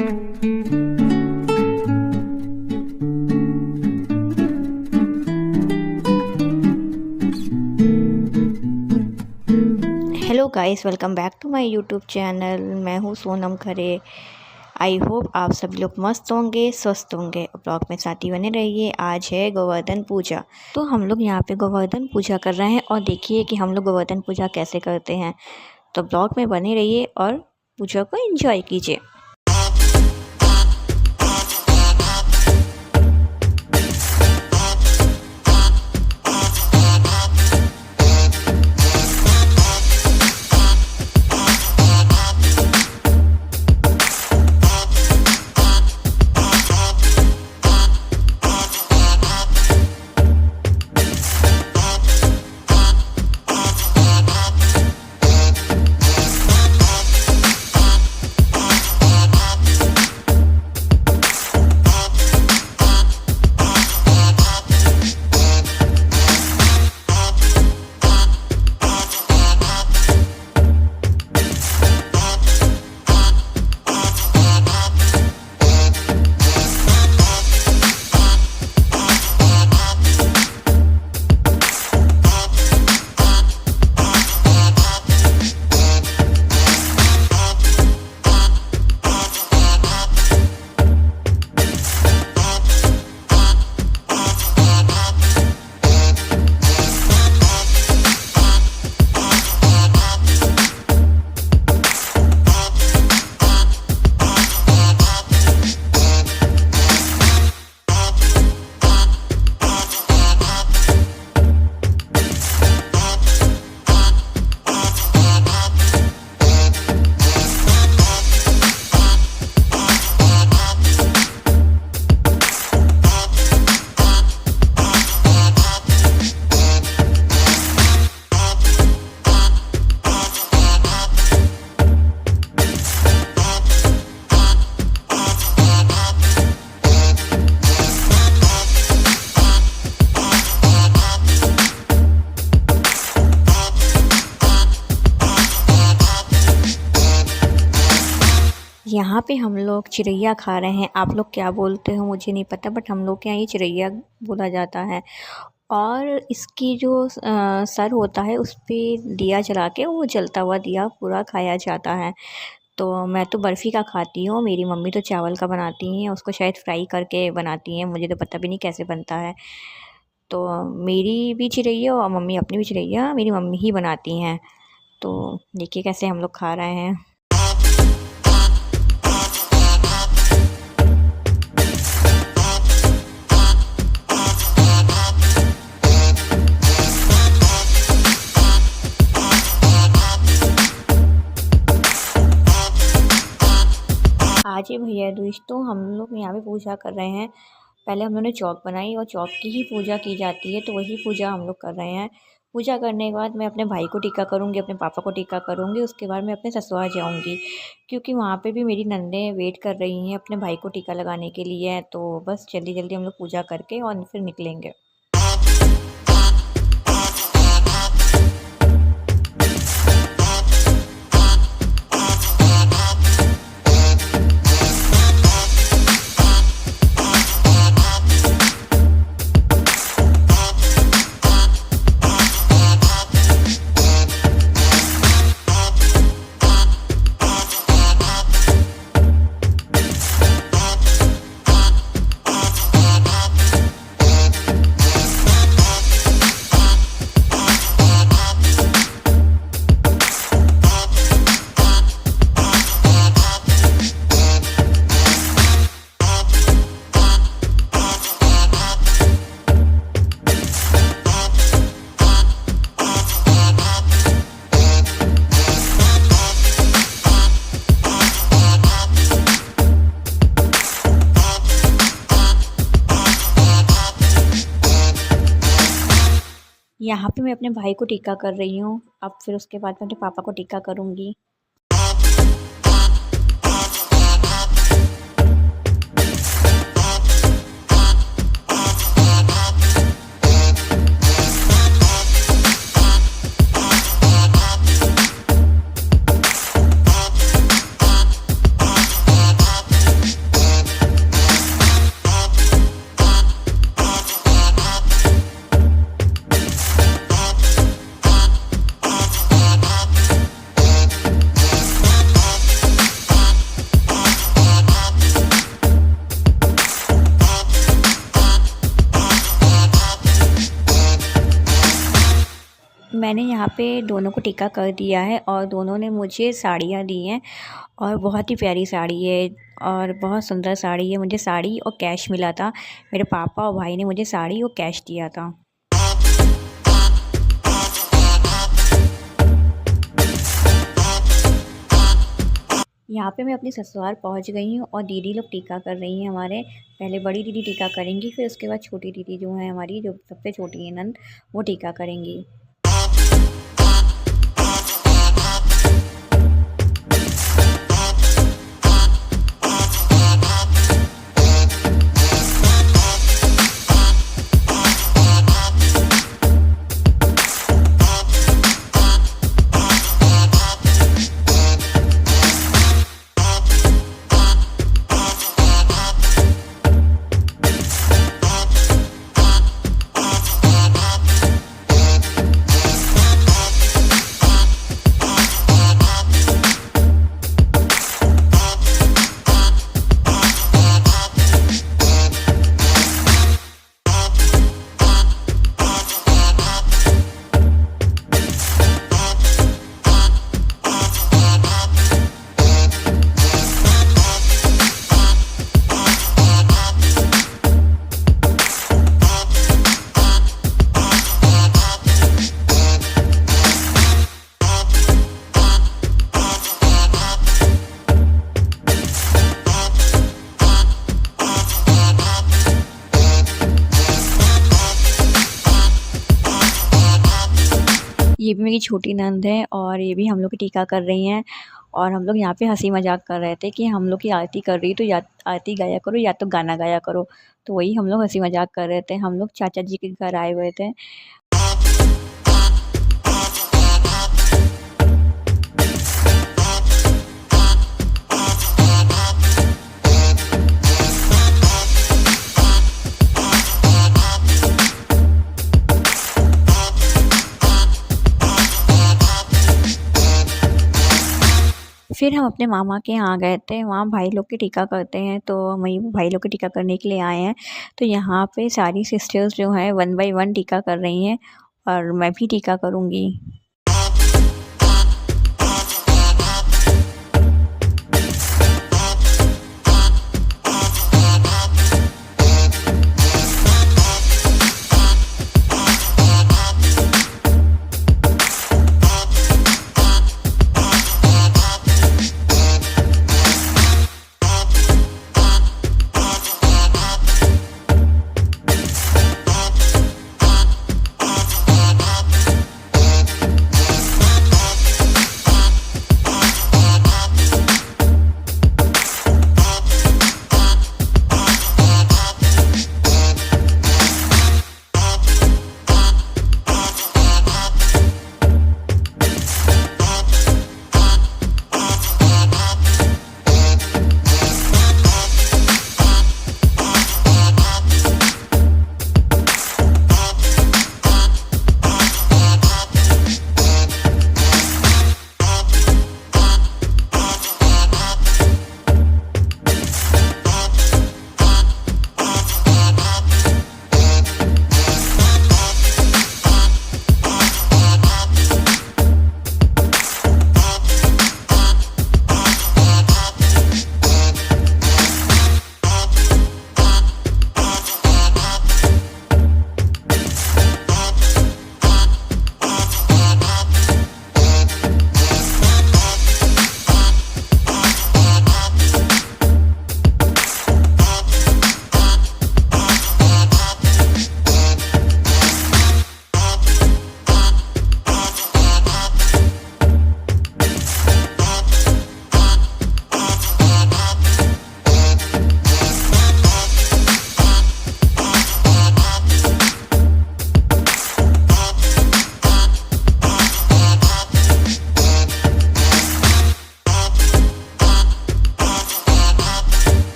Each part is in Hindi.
Hello guys, welcome back to my YouTube channel. मैं हूँ सोनम खरे। आई होप आप सभी लोग मस्त होंगे, स्वस्थ होंगे। ब्लॉग में साथ ही बने रहिए। आज है गोवर्धन पूजा, तो हम लोग यहाँ पे गोवर्धन पूजा कर रहे हैं और देखिए कि हम लोग गोवर्धन पूजा कैसे करते हैं। तो ब्लॉग में बने रहिए और पूजा को एंजॉय कीजिए। यहाँ पे हम लोग चिरैया खा रहे हैं। आप लोग क्या बोलते हो मुझे नहीं पता, बट हम लोग के यहाँ ये चिरैया बोला जाता है। और इसकी जो सर होता है उस पर दिया जला के वो जलता हुआ दिया पूरा खाया जाता है। तो मैं तो बर्फ़ी का खाती हूँ, मेरी मम्मी तो चावल का बनाती हैं, उसको शायद फ्राई करके बनाती हैं, मुझे तो पता भी नहीं कैसे बनता है। तो मेरी भी चिरैया और मम्मी अपनी भी चिरैया मेरी मम्मी ही बनाती हैं। तो देखिए कैसे हम लोग खा रहे हैं। आज ही भैया दूज, तो हम लोग यहाँ पे पूजा कर रहे हैं। पहले हम लोगों ने चौक बनाई और चौक की ही पूजा की जाती है, तो वही पूजा हम लोग कर रहे हैं। पूजा करने के बाद मैं अपने भाई को टीका करूँगी, अपने पापा को टीका करूँगी, उसके बाद मैं अपने ससुराल जाऊँगी, क्योंकि वहाँ पे भी मेरी नंदें वेट कर रही हैं अपने भाई को टीका लगाने के लिए। तो बस जल्दी जल्दी हम लोग पूजा करके और फिर निकलेंगे। यहाँ पे मैं अपने भाई को टीका कर रही हूँ। अब फिर उसके बाद मैं अपने पापा को टीका करूँगी। पे दोनों को टीका कर दिया है और दोनों ने मुझे साड़ियाँ दी हैं और बहुत ही प्यारी साड़ी है और बहुत सुंदर साड़ी है। मुझे साड़ी और कैश मिला था। मेरे पापा और भाई ने मुझे साड़ी और कैश दिया था। यहाँ पे मैं अपनी ससुराल पहुँच गई हूँ और दीदी लोग टीका कर रही हैं हमारे। पहले बड़ी दीदी टीका करेंगी, फिर उसके बाद छोटी दीदी जो है हमारी, जो सबसे छोटी है नंद, वो टीका करेंगी। ये भी मेरी छोटी नंद है और ये भी हम लोग की टीका कर रही हैं। और हम लोग यहाँ पे हंसी मजाक कर रहे थे कि हम लोग की आरती कर रही तो या आरती गाया करो या तो गाना गाया करो। तो वही हम लोग हंसी मजाक कर रहे थे। हम लोग चाचा जी के घर आए हुए थे। फिर हम अपने मामा के यहाँ गए थे। वहाँ भाई लोग के टीका करते हैं, तो वहीं भाई लोग के टीका करने के लिए आए हैं। तो यहाँ पे सारी सिस्टर्स जो हैं 1 बाय 1 टीका कर रही हैं और मैं भी टीका करूँगी।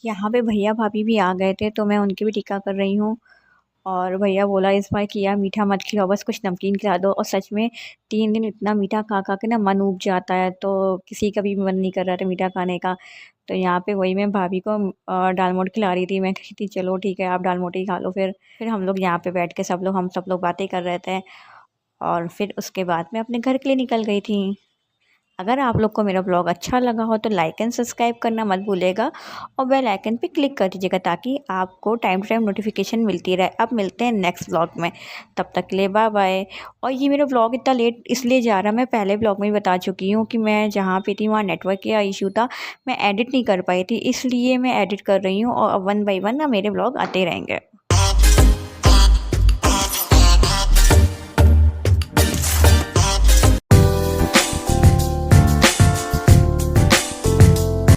यहाँ पे भैया भाभी भी आ गए थे, तो मैं उनकी भी टीका कर रही हूँ। और भैया बोला इस बार किया मीठा मत खिलाओ, बस कुछ नमकीन खिला दो। और सच में 3 दिन इतना मीठा खा के ना मन ऊब जाता है, तो किसी का भी मन नहीं कर रहा था मीठा खाने का। तो यहाँ पे वही मैं भाभी को दालमोट खिला रही थी। मैं कही थी चलो ठीक है आप दालमोट ही खा लो। फिर हम लोग यहाँ पे बैठ के हम सब लोग बातें कर रहे थे। और फिर उसके बाद मैं अपने घर के लिए निकल गई थी। अगर आप लोग को मेरा ब्लॉग अच्छा लगा हो तो लाइक एंड सब्सक्राइब करना मत भूलेगा, और बेल आइकन पे क्लिक कर दीजिएगा ताकि आपको टाइम टू टाइम नोटिफिकेशन मिलती रहे। अब मिलते हैं नेक्स्ट ब्लॉग में, तब तक के लिए बाय बाय। और ये मेरा ब्लॉग इतना लेट इसलिए जा रहा है, मैं पहले ब्लॉग में ही बता चुकी हूँ कि मैं जहाँ पे थी वहाँ नेटवर्क का इशू था, मैं एडिट नहीं कर पाई थी, इसलिए मैं एडिट कर रही हूँ। और 1 बाय 1 ना मेरे ब्लॉग आते रहेंगे।